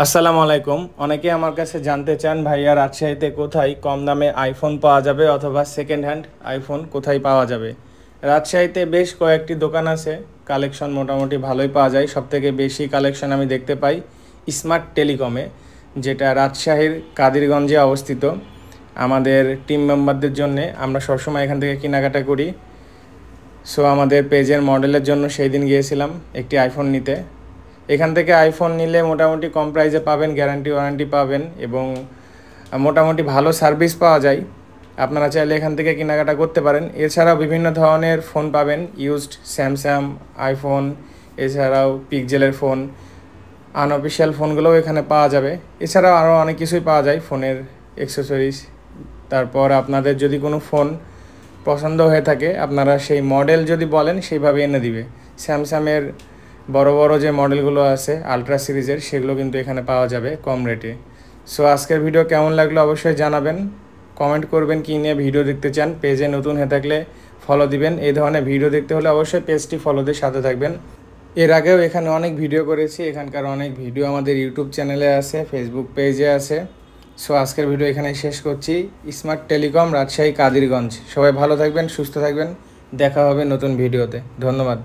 আসসালামু আলাইকুম। অনেকে আমার কাছে জানতে চান ভাইয়া রাজশাহীতে কোথায় কম দামে আইফোন পাওয়া যাবে অথবা সেকেন্ড হ্যান্ড আইফোন কোথায় পাওয়া যাবে। রাজশাহীতে বেশ কয়েকটি দোকান আছে, কালেকশন মোটামুটি ভালোই পাওয়া যায়। সবথেকে বেশি কালেকশন আমি দেখতে পাই স্মার্ট টেলিকমে, যেটা রাজশাহীর কাদিরগঞ্জে অবস্থিত। আমাদের টিম মেম্বারদের জন্য আমরা সবসময় এখান থেকে কেনাকাটা করি। সো আমাদের পেজের মডেলের জন্য সেই দিন গিয়েছিলাম একটি আইফোন নিতে। এখান থেকে আইফোন নিলে মোটামুটি কম প্রাইসে পাবেন, গ্যারান্টি ওয়ারেন্টি পাবেন এবং মোটামুটি ভালো সার্ভিস পাওয়া যায়। আপনারা চাইলে এখান থেকে কেনাকাটা করতে পারেন। এছাড়াও বিভিন্ন ধরনের ফোন পাবেন, ইউজড স্যামসাং, আইফোন, এছাড়াও পিক্সেলের ফোন, আনঅফিসিয়াল ফোনগুলোও এখানে পাওয়া যাবে। এছাড়াও আরও অনেক কিছুই পাওয়া যায়, ফোনের অ্যাক্সেসরিজ। তারপর আপনাদের যদি কোনো ফোন পছন্দ হয়ে থাকে, আপনারা সেই মডেল যদি বলেন সেইভাবে এনে দিবে। স্যামসাংয়ের বড় বড় যে মডেলগুলো আছে আলট্রা সিরিজের, সেগুলো কিন্তু এখানে পাওয়া যাবে কম রেটে। সো আজকের ভিডিও কেমন লাগলো অবশ্যই জানাবেন, কমেন্ট করবেন কী নিয়ে ভিডিও দেখতে চান। পেজে নতুন হয়ে থাকলে ফলো দিবেন। এই ধরনের ভিডিও দেখতে হলে অবশ্যই পেজটি ফলো দিয়ে সাথে থাকবেন। এর আগেও এখানে অনেক ভিডিও করেছি, এখানকার অনেক ভিডিও আমাদের ইউটিউব চ্যানেলে আছে, ফেসবুক পেজে আছে। সো আজকের ভিডিও এখানে শেষ করছি। Smart telecom, Rajshahi Kadirganj. সবাই ভালো থাকবেন, সুস্থ থাকবেন। দেখা হবে নতুন ভিডিওতে। ধন্যবাদ।